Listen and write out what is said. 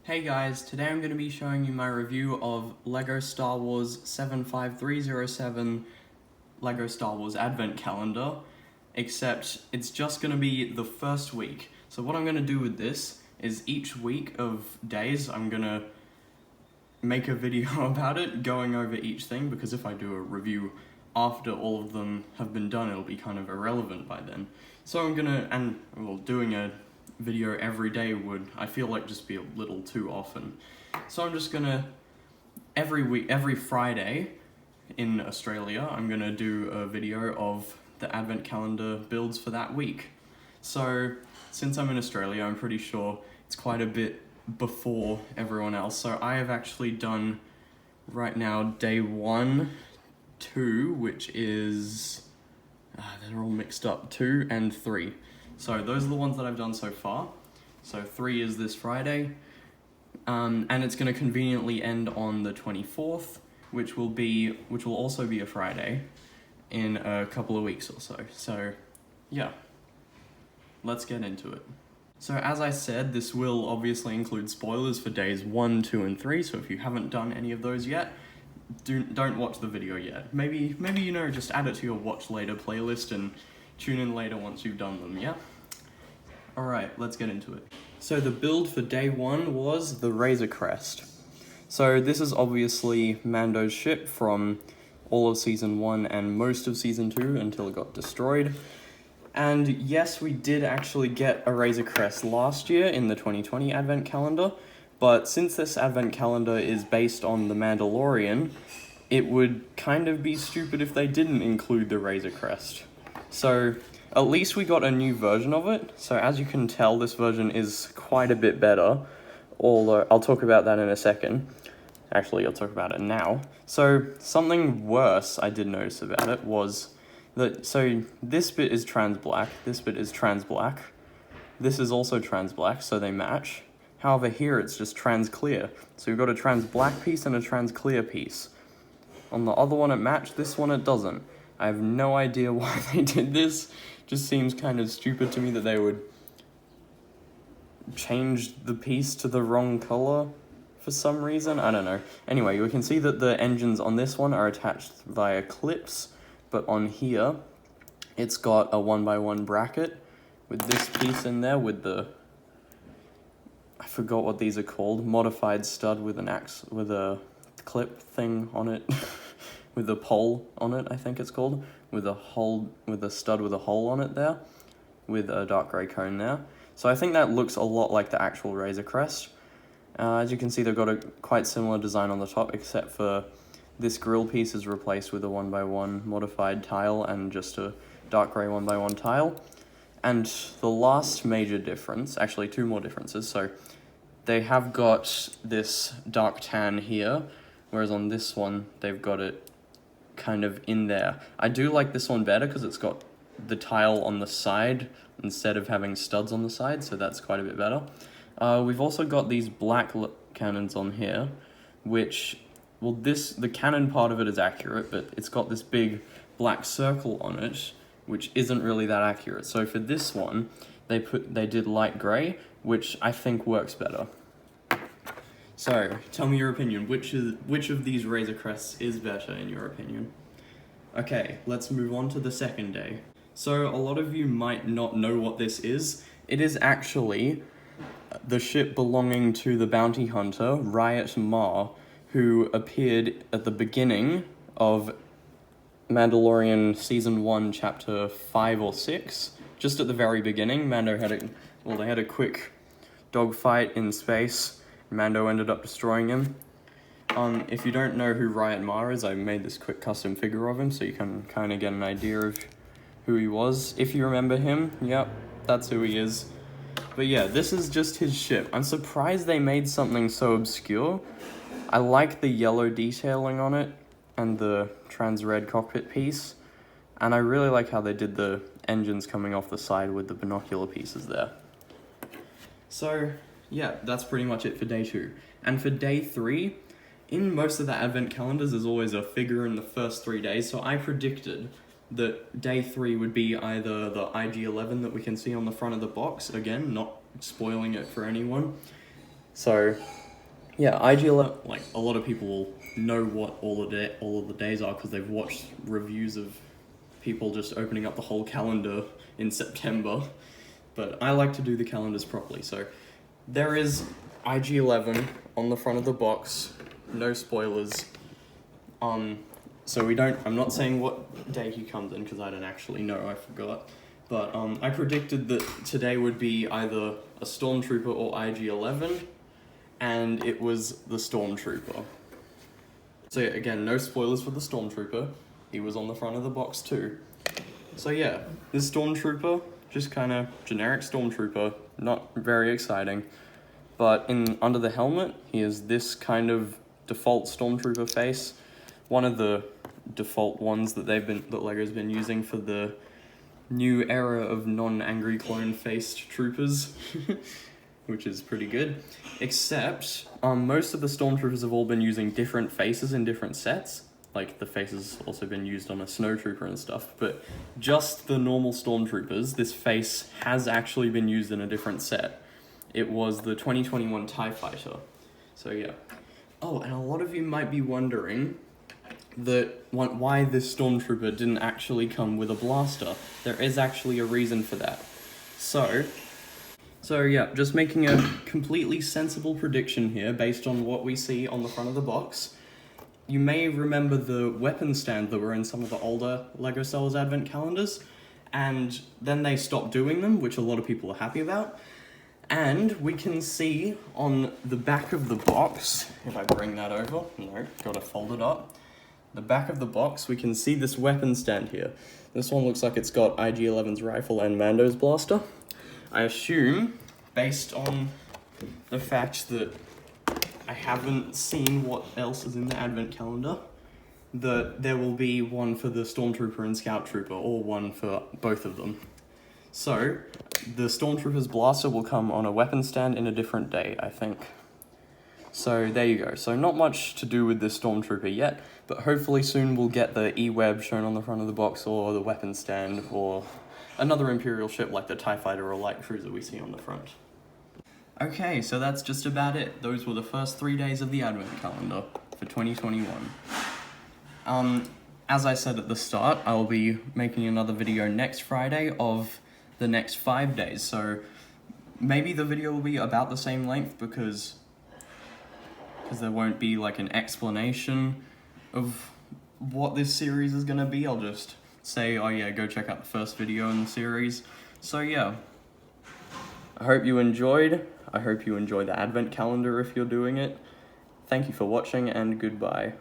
Hey guys, today I'm going to be showing you my review of LEGO Star Wars 75307 LEGO Star Wars Advent Calendar, except it's just going to be the first week. So what I'm going to do with this is each week of days I'm going to make a video about it, going over each thing, because if I do a review after all of them have been done, it'll be kind of irrelevant by then. So I'm doing a video every day would, I feel like, just be a little too often. So I'm just gonna, every Friday in Australia, I'm gonna do a video of the Advent calendar builds for that week. So since I'm in Australia, I'm pretty sure it's quite a bit before everyone else. So I have actually done, right now, day 1, 2, which is, they're all mixed up, 2 and 3. So those are the ones that I've done so far. So 3 is this Friday, and it's going to conveniently end on the 24th, which will also be a Friday in a couple of weeks or so. So yeah, let's get into it. So as I said, this will obviously include spoilers for days 1, 2, and 3. So if you haven't done any of those yet, don't watch the video yet. Maybe just add it to your watch later playlist and tune in later once you've done them, yeah? Alright, let's get into it. So the build for day 1 was the Razor Crest. So this is obviously Mando's ship from all of Season 1 and most of Season 2 until it got destroyed. And yes, we did actually get a Razor Crest last year in the 2020 Advent Calendar, but since this Advent Calendar is based on The Mandalorian, it would kind of be stupid if they didn't include the Razor Crest. So at least we got a new version of it. So as you can tell, this version is quite a bit better, although I'll talk about that in a second. Actually, I'll talk about it now. So something worse I did notice about it was that, so this bit is trans black, this bit is trans black, this is also trans black, so they match. However, here it's just trans clear. So you've got a trans black piece and a trans clear piece. On the other one it matched, this one it doesn't. I have no idea why they did this. Just seems kind of stupid to me that they would change the piece to the wrong color for some reason. I don't know. Anyway, we can see that the engines on this one are attached via clips, but on here it's got a 1x1 bracket with this piece in there with the, I forgot what these are called, modified stud with an with a clip thing on it. With a pole on it, I think it's called, with a stud with a hole on it there, with a dark grey cone there. So I think that looks a lot like the actual Razor Crest. As you can see, they've got a quite similar design on the top, except for this grill piece is replaced with a 1x1 modified tile and just a dark grey 1x1 tile. And the last major difference, actually 2 more differences, so they have got this dark tan here, whereas on this one they've got it kind of in there. I do like this one better because it's got the tile on the side instead of having studs on the side, so that's quite a bit better. We've also got these black cannons on here, which, well, the cannon part of it is accurate, but it's got this big black circle on it, which isn't really that accurate. So for this one, they did light grey, which I think works better. So, tell me your opinion. Which of these Razor Crests is better, in your opinion? Okay, let's move on to the second day. So, a lot of you might not know what this is. It is actually the ship belonging to the bounty hunter, Riot Mar, who appeared at the beginning of Mandalorian Season 1, Chapter 5 or 6. Just at the very beginning, Mando they had a quick dogfight in space. Mando ended up destroying him. If you don't know who Riot Mar is, I made this quick custom figure of him so you can kind of get an idea of who he was. If you remember him, yep, that's who he is. But yeah, this is just his ship. I'm surprised they made something so obscure. I like the yellow detailing on it and the trans-red cockpit piece. And I really like how they did the engines coming off the side with the binocular pieces there. So yeah, that's pretty much it for day 2. And for day 3, in most of the Advent calendars, there's always a figure in the first 3 days, so I predicted that day 3 would be either the IG-11 that we can see on the front of the box, again, not spoiling it for anyone. So yeah, IG11, like, a lot of people will know what all of the days are because they've watched reviews of people just opening up the whole calendar in September. But I like to do the calendars properly, so there is IG11 on the front of the box, no spoilers. So I'm not saying what day he comes in because I don't actually know, I forgot. But I predicted that today would be either a Stormtrooper or IG11, and it was the Stormtrooper. So yeah, again, no spoilers for the Stormtrooper. He was on the front of the box too. So yeah, this Stormtrooper, just kind of generic Stormtrooper, not very exciting. But under the helmet, he has this kind of default Stormtrooper face. One of the default ones that LEGO's been using for the new era of non-angry clone-faced troopers, which is pretty good. Except, most of the Stormtroopers have all been using different faces in different sets. Like, the faces also been used on a Snowtrooper and stuff, but just the normal Stormtroopers, this face has actually been used in a different set. It was the 2021 TIE Fighter. So yeah. Oh, and a lot of you might be wondering why this Stormtrooper didn't actually come with a blaster. There is actually a reason for that. So yeah, just making a completely sensible prediction here based on what we see on the front of the box. You may remember the weapon stand that were in some of the older LEGO Star Wars Advent calendars, and then they stopped doing them, which a lot of people are happy about. And we can see on the back of the box, if I bring that over, no, gotta fold it up. The back of the box, we can see this weapon stand here. This one looks like it's got IG-11's rifle and Mando's blaster. I assume, based on the fact that I haven't seen what else is in the Advent calendar, that there will be one for the Stormtrooper and Scout Trooper, or one for both of them. So, the Stormtrooper's blaster will come on a weapon stand in a different day, I think. So there you go. So not much to do with the Stormtrooper yet, but hopefully soon we'll get the E-Web shown on the front of the box, or the weapon stand, or another Imperial ship like the TIE Fighter or Light Cruiser we see on the front. Okay, so that's just about it. Those were the first 3 days of the Advent calendar for 2021. As I said at the start, I'll be making another video next Friday of the next 5 days, so maybe the video will be about the same length because there won't be like an explanation of what this series is gonna be. I'll just say, oh yeah, go check out the first video in the series. So yeah, I hope you enjoyed. I hope you enjoy the Advent calendar if you're doing it. Thank you for watching, and goodbye.